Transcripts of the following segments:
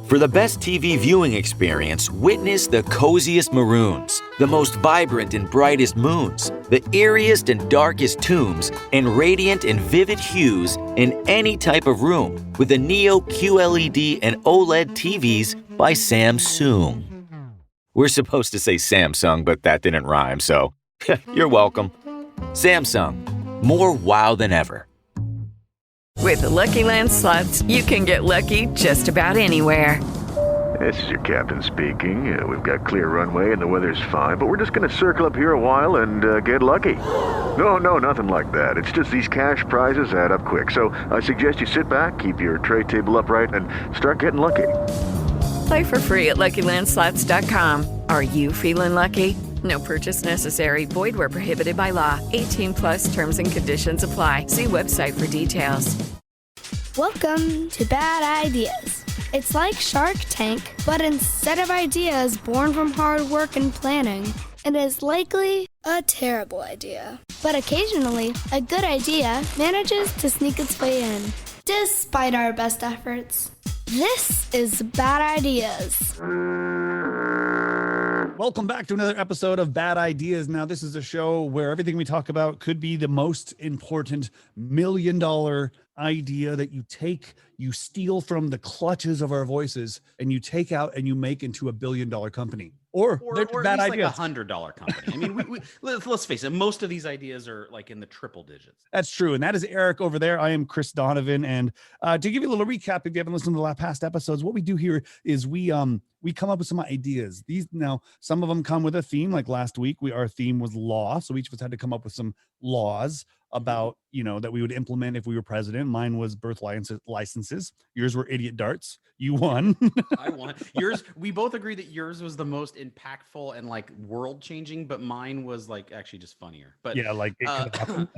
For the best TV viewing experience, witness the coziest maroons, the most vibrant and brightest moons, the eeriest and darkest tombs, and radiant and vivid hues in any type of room with the Neo QLED and OLED TVs by Samsung. We're supposed to say Samsung, but that didn't rhyme, so you're welcome. Samsung, more wow than ever. With the Lucky Land Slots, you can get lucky just about anywhere. This is your captain speaking. We've got clear runway and the weather's fine, but we're just going to circle up here a while and get lucky. No, nothing like that. It's just these cash prizes add up quick. So I suggest you sit back, keep your tray table upright, and start getting lucky. Play for free at LuckyLandSlots.com. Are you feeling lucky? No purchase necessary. Void where prohibited by law. 18 plus terms and conditions apply. See website for details. Welcome to Bad Ideas. It's like Shark Tank, but instead of ideas born from hard work and planning, it is likely a terrible idea. But occasionally, a good idea manages to sneak its way in, despite our best efforts. This is Bad Ideas. Welcome back to another episode of Bad Ideas. Now, this is a show where everything we talk about could be the most important $1 million idea that you take, you steal from the clutches of our voices, and you take out and you make into $1 billion company. Or bad ideas. Like $100 company. I mean, let's face it. Most of these ideas are like in the triple digits. That's true. And that is Eric over there. I am Chris Donovan. And to give you a little recap, if you haven't listened to the past episodes, what we do here is we come up with some ideas. Some of them come with a theme. Like last week, our theme was law. So each of us had to come up with some laws about, that we would implement if we were president. Mine was birth licenses. Yours were idiot darts. You won. I won. Yours, we both agree that yours was the most impactful and like world changing, but mine was like actually just funnier. But yeah, like it could happen.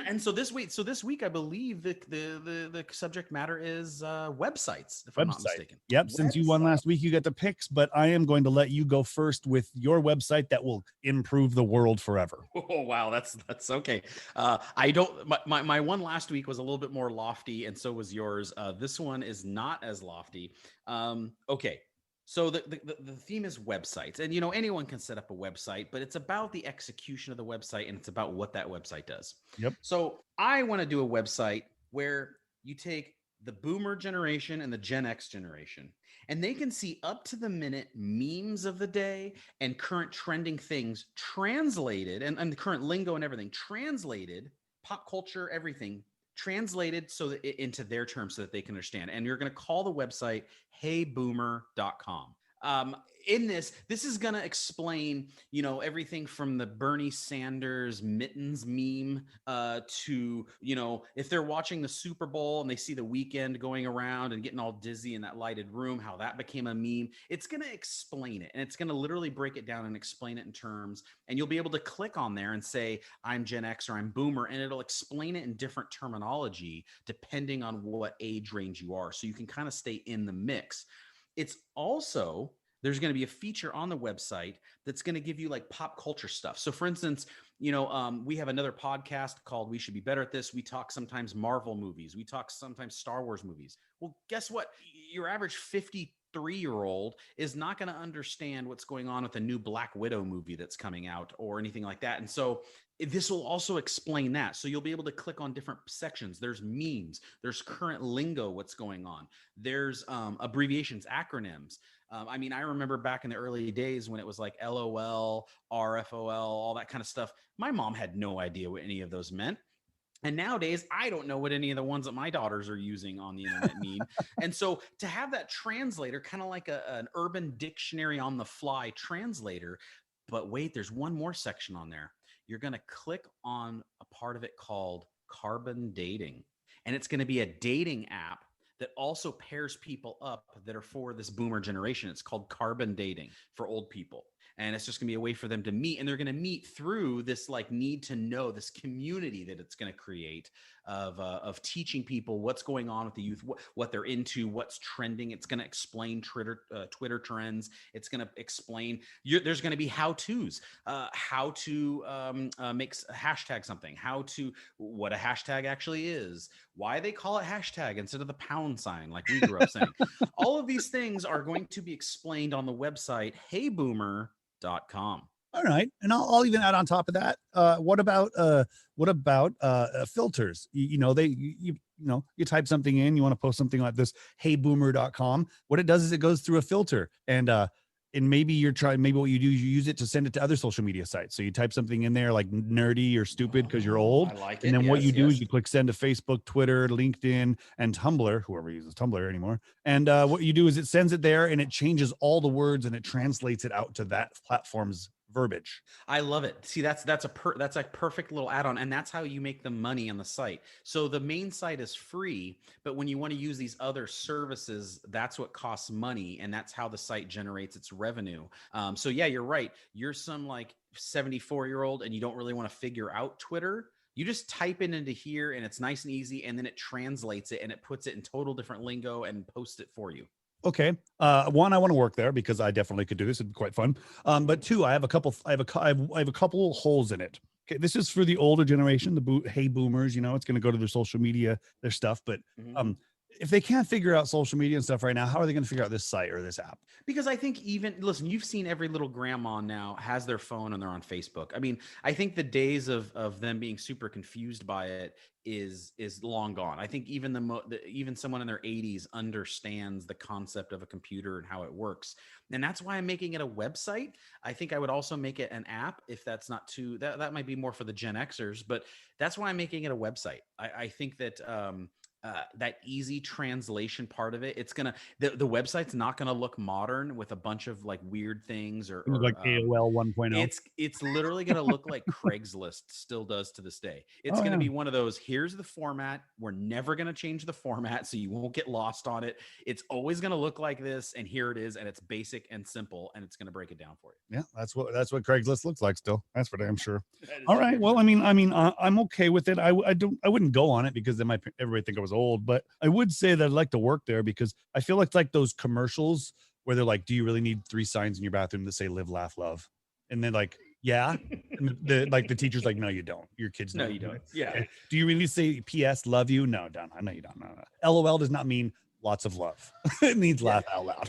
And so this week, I believe the subject matter is websites, if I'm not mistaken. Yep. Since you won last week, you get the picks, but I am going to let you go first with your website that will improve the world forever. Oh, wow. That's okay. My one last week was a little bit more lofty, and so was yours. This one is not as lofty. Okay. So the theme is websites, and anyone can set up a website, but it's about the execution of the website, and it's about what that website does. Yep. So I want to do a website where you take the boomer generation and the Gen X generation, and they can see up to the minute memes of the day and current trending things translated, and the current lingo and everything translated, pop culture, everything translated into their terms so that they can understand. And you're going to call the website heyboomer.com. In this is going to explain, everything from the Bernie Sanders mittens meme to, if they're watching the Super Bowl and they see the Weeknd going around and getting all dizzy in that lighted room, how that became a meme. It's going to explain it, and it's going to literally break it down and explain it in terms. And you'll be able to click on there and say, I'm Gen X or I'm Boomer, and it'll explain it in different terminology depending on what age range you are. So you can kind of stay in the mix. It's also, there's going to be a feature on the website that's going to give you like pop culture stuff. So for instance, we have another podcast called We Should Be Better at This. We talk sometimes Marvel movies. We talk sometimes Star Wars movies. Well, guess what? Your average 53-year-old is not going to understand what's going on with the new Black Widow movie that's coming out or anything like that. And so this will also explain that. So you'll be able to click on different sections. There's memes, there's current lingo, what's going on. There's abbreviations, acronyms. I remember back in the early days when it was like LOL, RFOL, all that kind of stuff. My mom had no idea what any of those meant. And nowadays, I don't know what any of the ones that my daughters are using on the internet mean. And so to have that translator, kind of like an urban dictionary on the fly translator, but wait, there's one more section on there. You're going to click on a part of it called Carbon Dating. And it's going to be a dating app that also pairs people up that are for this boomer generation. It's called Carbon Dating for old people. and it's just going to be a way for them to meet, and they're going to meet through this like need to know, this community that it's going to create of teaching people what's going on with the youth, what they're into, what's trending. It's going to explain Twitter trends. It's going to explain, there's going to be how-tos, how to make hashtag something, what a hashtag actually is, why they call it hashtag instead of the pound sign like we grew up saying. All of these things are going to be explained on the website heyboomer.com. All right, and I'll even add on top of that. What about filters? You type something in, you want to post something like this, heyboomer.com. What it does is it goes through a filter, and maybe what you do is you use it to send it to other social media sites. So you type something in there like nerdy or stupid because you're old. I like it. And then what you do is you click send to Facebook, Twitter, LinkedIn, and Tumblr, whoever uses Tumblr anymore. And what you do is it sends it there and it changes all the words and it translates it out to that platform's verbiage. I love it. See, that's a perfect little add-on, and that's how you make the money on the site. So the main site is free, but when you want to use these other services, that's what costs money, and that's how the site generates its revenue. So yeah, you're right. You're some like 74-year-old and you don't really want to figure out Twitter. You just type it into here and it's nice and easy, and then it translates it and it puts it in total different lingo and posts it for you. Okay. One, I want to work there because I definitely could do this. It'd be quite fun. But two, I have a couple holes in it. Okay. This is for the older generation, hey boomers, it's going to go to their social media, their stuff. But if they can't figure out social media and stuff right now, how are they going to figure out this site or this app? Because I think listen, you've seen every little grandma now has their phone and they're on Facebook. I mean, I think the days of them being super confused by it is long gone. I think even someone in their 80s understands the concept of a computer and how it works. And that's why I'm making it a website. I think I would also make it an app if that's not too, that might be more for the Gen Xers, but that's why I'm making it a website. I think that, that easy translation part of it, the website's not gonna look modern with a bunch of like weird things or like AOL 1.0. It's literally gonna look like Craigslist still does to this day. It's gonna be one of those, here's the format, we're never gonna change the format so you won't get lost on it. It's always gonna look like this, and here it is, and it's basic and simple, and it's gonna break it down for you. Yeah, that's what Craigslist looks like still. That's for damn sure. All right, well, I mean, I'm okay with it. I wouldn't go on it because then everybody think I was old, but I would say that I'd like to work there because I feel like those commercials where they're like, do you really need 3 signs in your bathroom that say live, laugh, love? And then like, yeah. And the teacher's like, no, you don't. Your kids know. No, you don't. Yeah. Do you really say PS love you? No, don't. I know you don't. No. LOL does not mean lots of love. It means laugh out loud.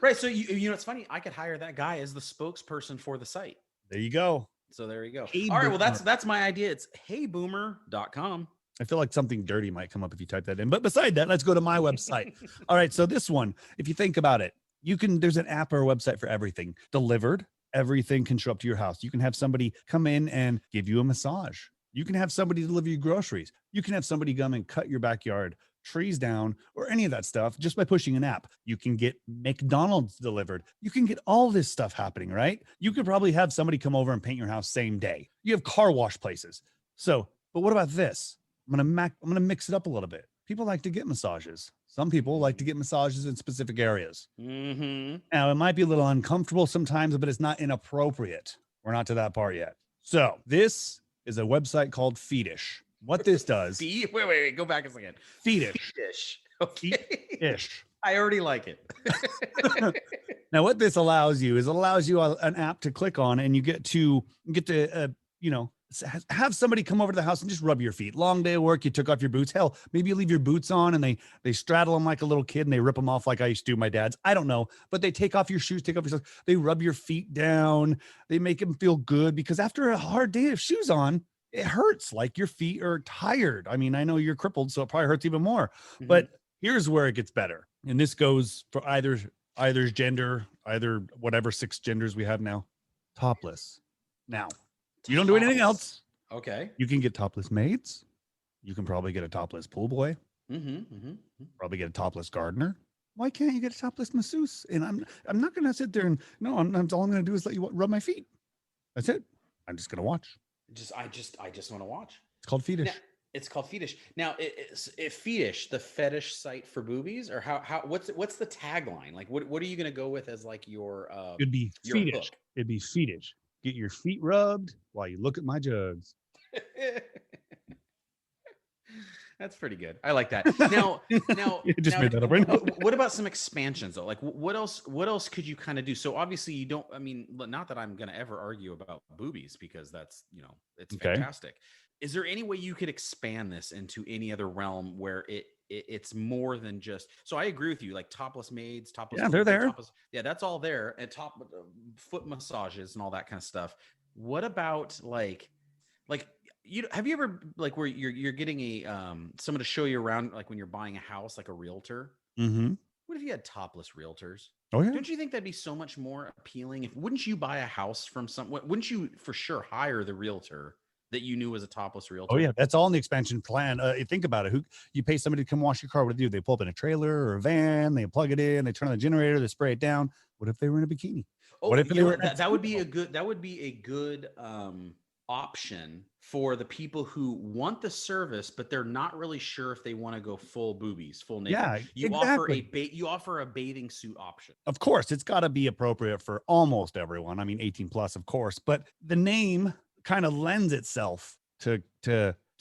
Right. So it's funny. I could hire that guy as the spokesperson for the site. There you go. So there you go. Hey, all right. Well, that's my idea. It's heyboomer.com. I feel like something dirty might come up if you type that in. But beside that, let's go to my website. All right. So this one, if you think about it, there's an app or a website for everything. Delivered, everything can show up to your house. You can have somebody come in and give you a massage. You can have somebody deliver you groceries. You can have somebody come and cut your backyard trees down or any of that stuff just by pushing an app. You can get McDonald's delivered. You can get all this stuff happening, right? You could probably have somebody come over and paint your house same day. You have car wash places. So, but what about this? I'm going to mix it up a little bit. People like to get massages. Some people like to get massages in specific areas. Mm-hmm. Now, it might be a little uncomfortable sometimes, but it's not inappropriate. We're not to that part yet. So this is a website called Feedish. What this does... Wait, go back a second. Feedish. Okay. Feedish. I already like it. Now, what this allows you is an app to click on, and you get to have somebody come over to the house and just rub your feet. Long day of work, you took off your boots. Hell, maybe you leave your boots on and they straddle them like a little kid and they rip them off like I used to do my dad's. I don't know, but they take off your shoes, take off your socks. They rub your feet down. They make them feel good because after a hard day of shoes on, it hurts like your feet are tired. I mean, I know you're crippled, so it probably hurts even more. Mm-hmm. But here's where it gets better. And this goes for either gender, either whatever 6 genders we have now. Topless. Now, you don't do anything else. Okay. You can get topless maids. You can probably get a topless pool boy. Mm-hmm. Probably get a topless gardener. Why can't you get a topless masseuse? And I'm not going to sit there and all I'm going to do is let you rub my feet. That's it. I'm just going to watch. I just want to watch. It's called Feedish. It's called Fetish. Now, it Fetish, the fetish site for boobies, or what's the tagline? Like, what are you gonna go with as like It'd be your fetish. hook? It'd be fetish. Get your feet rubbed while you look at my jugs. That's pretty good. I like that. Now, You just made that up right now. what about some expansions though? Like, what else could you kind of do? So obviously, you don't. I mean, not that I'm gonna ever argue about boobies because that's it's Okay. fantastic. Is there any way you could expand this into any other realm where it's more than just? So I agree with you. Like topless maids, topless. Yeah, they're there. Yeah, that's all there. And foot massages and all that kind of stuff. What about like have you ever like where you're getting a someone to show you around, like when you're buying a house, like a realtor? Mm-hmm. What if you had topless realtors? Oh yeah. Don't you think that'd be so much more appealing? Wouldn't you buy a house from wouldn't you for sure hire the realtor that you knew was a topless realtor? Oh yeah, that's all in the expansion plan. You think about it. Who you pay somebody to come wash your car? What do they do? They pull up in a trailer or a van. They plug it in. They turn on the generator. They spray it down. What if they were in a bikini? Oh, What if they were? that would be a good option for the people who want the service, but they're not really sure if they want to go full boobies, full naked. Yeah, you exactly. offer a bathing suit option. Of course, it's got to be appropriate for almost everyone. I mean, 18 plus, of course, but the name kind of lends itself to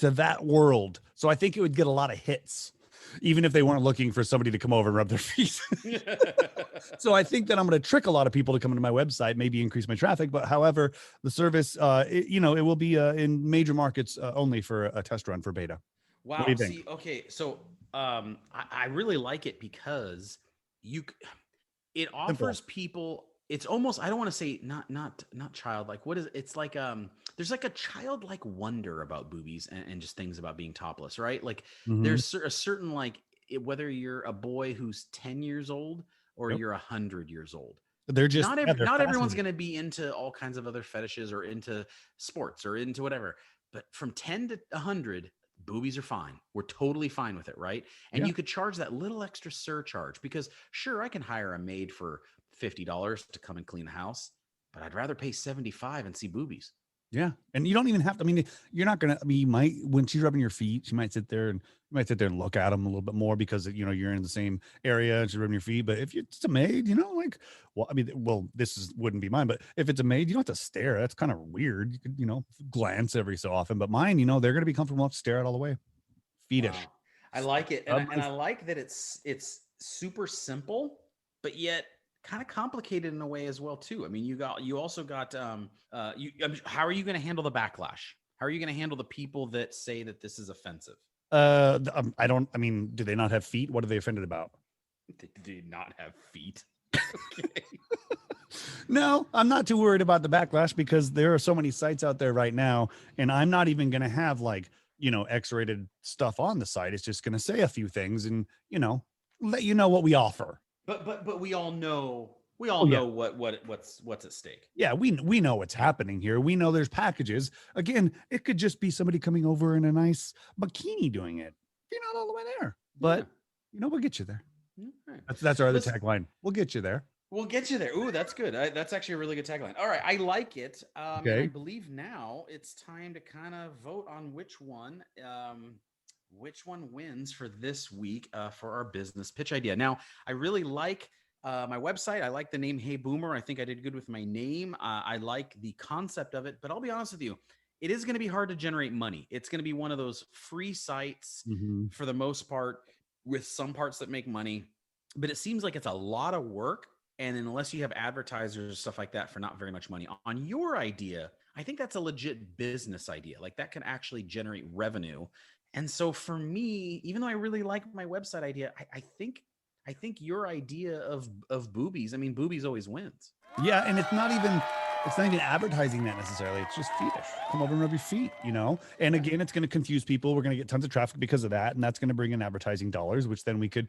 that world. So I think it would get a lot of hits, even if they weren't looking for somebody to come over and rub their feet. So I think that I'm going to trick a lot of people to come into my website, maybe increase my traffic. But however, the service, it will be in major markets only for a test run for beta. Wow. What do you think? See, okay. So I really like it because it offers people, it's almost, I don't want to say not childlike. What is it? It's like, there's like a childlike wonder about boobies and just things about being topless, right? Like Mhm. there's a certain, like whether you're a boy who's 10 years old or Yep. you're 100 years old. They're just Not they're everyone's fascinating. going to be into all kinds of other fetishes or into sports or into whatever. But from 10 to 100, boobies are fine. We're totally fine with it, right? And Yeah. you could charge that little extra surcharge because sure, I can hire a maid for $50 to come and clean the house, but I'd rather pay $75 and see boobies. Yeah. And you don't even have to, I mean, you're not going to, I mean, you might, when she's rubbing your feet, she might sit there and look at them a little bit more because, you're in the same area and she's rubbing your feet. But if it's a maid, like, well, I mean, well, wouldn't be mine, but if it's a maid, you don't have to stare. That's kind of weird. You could, glance every so often, but mine, they're going to be comfortable enough to stare at all the way. Fetish. Wow. I like it. And I like that it's super simple, but yet kind of complicated in a way as well too. I mean, you also got how are you going to handle the backlash? How are you going to handle the people that say that this is offensive? I mean, do they not have feet? What are they offended about? They do not have feet. Okay. No, I'm not too worried about the backlash because there are so many sites out there right now, and I'm not even going to have X-rated stuff on the site. It's just going to say a few things and, let you know what we offer. But we all know yeah. know what's at stake. Yeah, we know what's happening here. We know there's packages. Again, it could just be somebody coming over in a nice bikini doing it. You're not all the way there, but we'll get you there. Right. That's our other tagline. We'll get you there. We'll get you there. Ooh, that's good. That's actually a really good tagline. All right, I like it. Okay. And I believe now it's time to kind of vote on which one wins for this week for our business pitch idea. Now, I really like my website. I like the name Hey Boomer. I think I did good with my name. I like the concept of it, but I'll be honest with you, it is going to be hard to generate money. It's going to be one of those free sites for the most part, with some parts that make money, but it seems like it's a lot of work. And unless you have advertisers or stuff like that for not very much money on your idea, I think that's a legit business idea. Like that can actually generate revenue. And so for me, even though I really like my website idea, I think your idea of boobies, I mean, boobies always wins. Yeah. And it's not even advertising that necessarily. It's just fetish. Come over and rub your feet, and again, it's going to confuse people. We're going to get tons of traffic because of that. And that's going to bring in advertising dollars, which then we could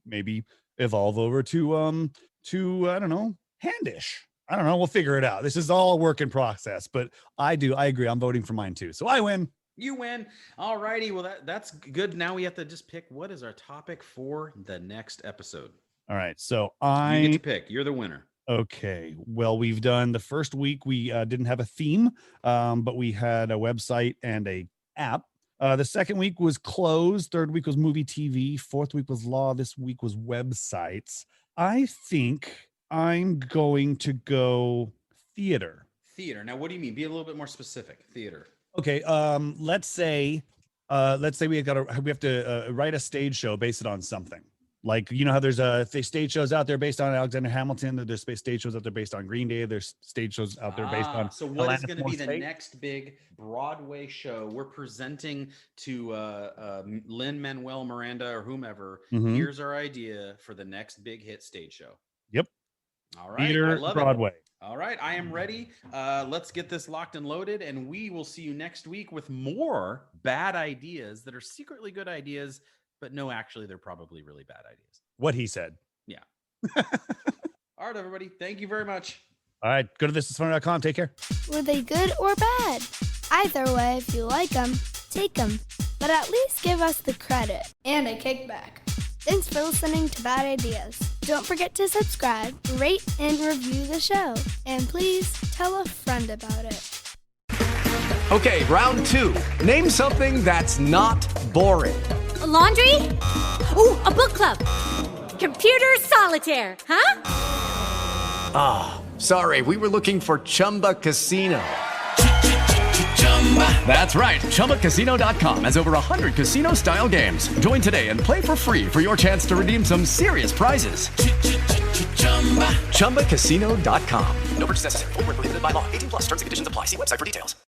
maybe evolve over to, I don't know, Handish. I don't know. We'll figure it out. This is all a work in process, but I agree. I'm voting for mine too. So I win. You win. All righty. Well, that's good. Now we have to just pick what is our topic for the next episode. All right. So you get to pick. You're the winner. Okay. Well, we've done the first week. We didn't have a theme, but we had a website and a app. The second week was closed. Third week was movie TV. Fourth week was law. This week was websites. I think I'm going to go theater. Theater. Now, what do you mean? Be a little bit more specific. Theater. Okay. Let's say we have to write a stage show based on something. Like, you know how there's stage shows out there based on Alexander Hamilton. There's stage shows out there based on Green Day. There's stage shows out there based on. So what is going to be the State? next big Broadway show we're presenting to Lin-Manuel Miranda or whomever? Mhm. Here's our idea for the next big hit stage show. Yep. All right. I Theater, love Broadway. it. All right. I am ready. Let's get this locked and loaded, and we will see you next week with more bad ideas that are secretly good ideas, but no, actually, they're probably really bad ideas. What he said. Yeah. All right, everybody. Thank you very much. All right. Go to thisisfunny.com. Take care. Were they good or bad? Either way, if you like them, take them. But at least give us the credit and a kickback. Thanks for listening to Bad Ideas. Don't forget to subscribe, rate, and review the show. And please tell a friend about it. Okay, round two. Name something that's not boring. A laundry? Ooh, a book club. Computer solitaire, huh? Ah, sorry, we were looking for Chumba Casino. That's right, ChumbaCasino.com has over 100 casino-style games. Join today and play for free for your chance to redeem some serious prizes. ChumbaCasino.com. No purchase necessary. Void where prohibited by law. 18+ terms and conditions apply. See website for details.